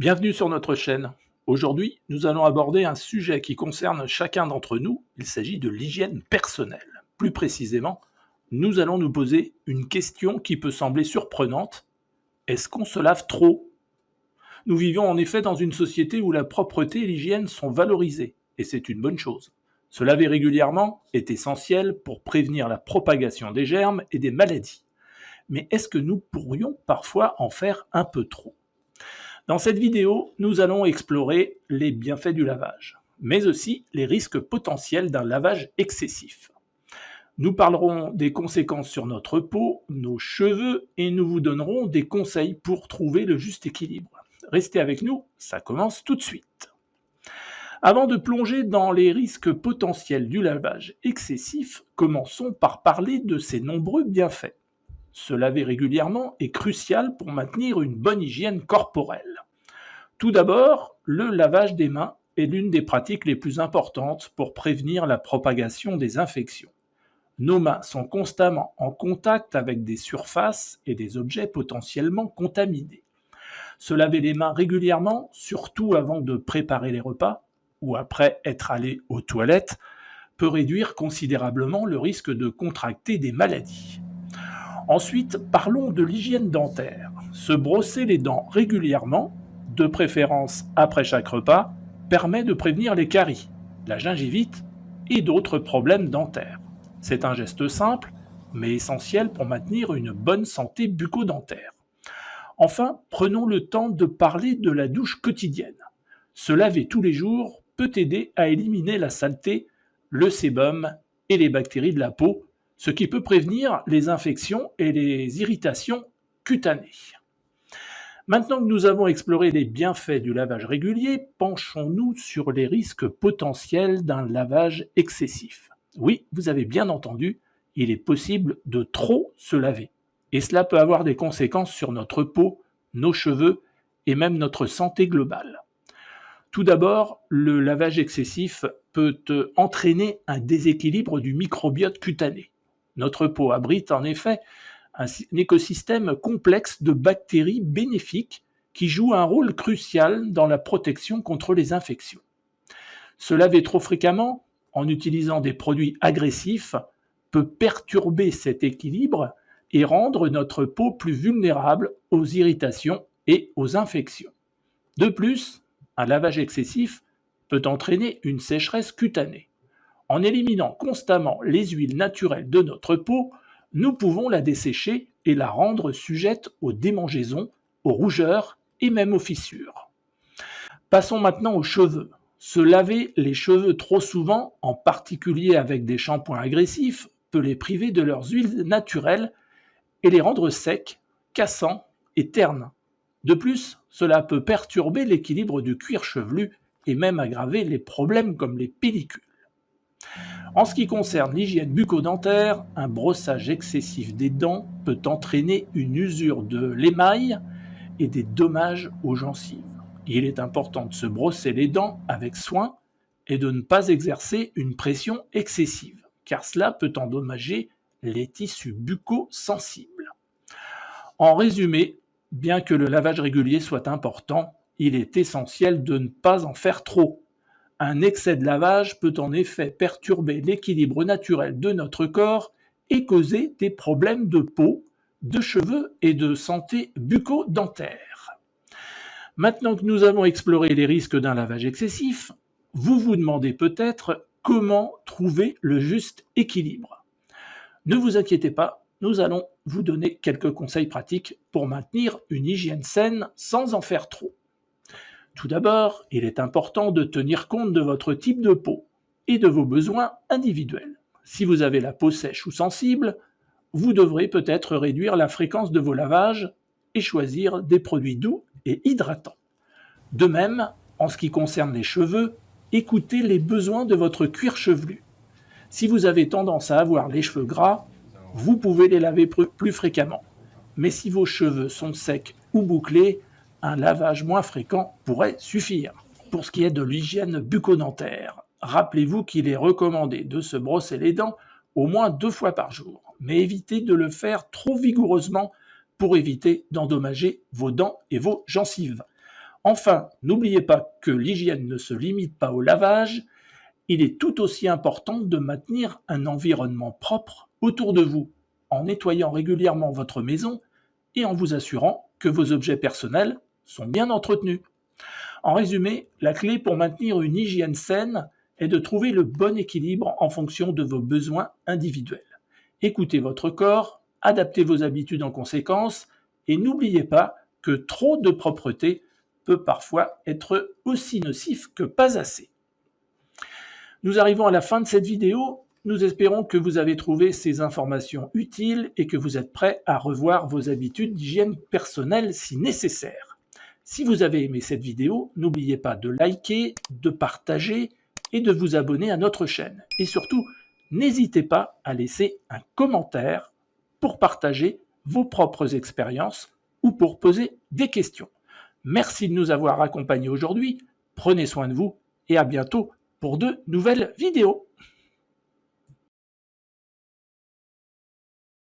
Bienvenue sur notre chaîne. Aujourd'hui, nous allons aborder un sujet qui concerne chacun d'entre nous. Il s'agit de l'hygiène personnelle. Plus précisément, nous allons nous poser une question qui peut sembler surprenante. Est-ce qu'on se lave trop? Nous vivons en effet dans une société où la propreté et l'hygiène sont valorisées, et c'est une bonne chose. Se laver régulièrement est essentiel pour prévenir la propagation des germes et des maladies. Mais est-ce que nous pourrions parfois en faire un peu trop? Dans cette vidéo, nous allons explorer les bienfaits du lavage, mais aussi les risques potentiels d'un lavage excessif. Nous parlerons des conséquences sur notre peau, nos cheveux, et nous vous donnerons des conseils pour trouver le juste équilibre. Restez avec nous, ça commence tout de suite. Avant de plonger dans les risques potentiels du lavage excessif, commençons par parler de ses nombreux bienfaits. Se laver régulièrement est crucial pour maintenir une bonne hygiène corporelle. Tout d'abord, le lavage des mains est l'une des pratiques les plus importantes pour prévenir la propagation des infections. Nos mains sont constamment en contact avec des surfaces et des objets potentiellement contaminés. Se laver les mains régulièrement, surtout avant de préparer les repas ou après être allé aux toilettes, peut réduire considérablement le risque de contracter des maladies. Ensuite, parlons de l'hygiène dentaire. Se brosser les dents régulièrement, de préférence après chaque repas, permet de prévenir les caries, la gingivite et d'autres problèmes dentaires. C'est un geste simple, mais essentiel pour maintenir une bonne santé bucco-dentaire. Enfin, prenons le temps de parler de la douche quotidienne. Se laver tous les jours peut aider à éliminer la saleté, le sébum et les bactéries de la peau, ce qui peut prévenir les infections et les irritations cutanées. Maintenant que nous avons exploré les bienfaits du lavage régulier, penchons-nous sur les risques potentiels d'un lavage excessif. Oui, vous avez bien entendu, il est possible de trop se laver. Et cela peut avoir des conséquences sur notre peau, nos cheveux et même notre santé globale. Tout d'abord, le lavage excessif peut entraîner un déséquilibre du microbiote cutané. Notre peau abrite en effet un écosystème complexe de bactéries bénéfiques qui jouent un rôle crucial dans la protection contre les infections. Se laver trop fréquemment, en utilisant des produits agressifs, peut perturber cet équilibre et rendre notre peau plus vulnérable aux irritations et aux infections. De plus, un lavage excessif peut entraîner une sécheresse cutanée. En éliminant constamment les huiles naturelles de notre peau, nous pouvons la dessécher et la rendre sujette aux démangeaisons, aux rougeurs et même aux fissures. Passons maintenant aux cheveux. Se laver les cheveux trop souvent, en particulier avec des shampoings agressifs, peut les priver de leurs huiles naturelles et les rendre secs, cassants et ternes. De plus, cela peut perturber l'équilibre du cuir chevelu et même aggraver les problèmes comme les pellicules. En ce qui concerne l'hygiène bucco-dentaire, un brossage excessif des dents peut entraîner une usure de l'émail et des dommages aux gencives. Il est important de se brosser les dents avec soin et de ne pas exercer une pression excessive, car cela peut endommager les tissus buccaux sensibles. En résumé, bien que le lavage régulier soit important, il est essentiel de ne pas en faire trop. Un excès de lavage peut en effet perturber l'équilibre naturel de notre corps et causer des problèmes de peau, de cheveux et de santé bucco-dentaire. Maintenant que nous avons exploré les risques d'un lavage excessif, vous vous demandez peut-être comment trouver le juste équilibre. Ne vous inquiétez pas, nous allons vous donner quelques conseils pratiques pour maintenir une hygiène saine sans en faire trop. Tout d'abord, il est important de tenir compte de votre type de peau et de vos besoins individuels. Si vous avez la peau sèche ou sensible, vous devrez peut-être réduire la fréquence de vos lavages et choisir des produits doux et hydratants. De même, en ce qui concerne les cheveux, écoutez les besoins de votre cuir chevelu. Si vous avez tendance à avoir les cheveux gras, vous pouvez les laver plus fréquemment. Mais si vos cheveux sont secs ou bouclés, un lavage moins fréquent pourrait suffire. Pour ce qui est de l'hygiène bucco-dentaire, rappelez-vous qu'il est recommandé de se brosser les dents au moins 2 fois par jour, mais évitez de le faire trop vigoureusement pour éviter d'endommager vos dents et vos gencives. Enfin, n'oubliez pas que l'hygiène ne se limite pas au lavage, il est tout aussi important de maintenir un environnement propre autour de vous, en nettoyant régulièrement votre maison et en vous assurant que vos objets personnels sont bien entretenus. En résumé, la clé pour maintenir une hygiène saine est de trouver le bon équilibre en fonction de vos besoins individuels. Écoutez votre corps, adaptez vos habitudes en conséquence et n'oubliez pas que trop de propreté peut parfois être aussi nocif que pas assez. Nous arrivons à la fin de cette vidéo. Nous espérons que vous avez trouvé ces informations utiles et que vous êtes prêts à revoir vos habitudes d'hygiène personnelle si nécessaire. Si vous avez aimé cette vidéo, n'oubliez pas de liker, de partager et de vous abonner à notre chaîne. Et surtout, n'hésitez pas à laisser un commentaire pour partager vos propres expériences ou pour poser des questions. Merci de nous avoir accompagnés aujourd'hui, prenez soin de vous et à bientôt pour de nouvelles vidéos.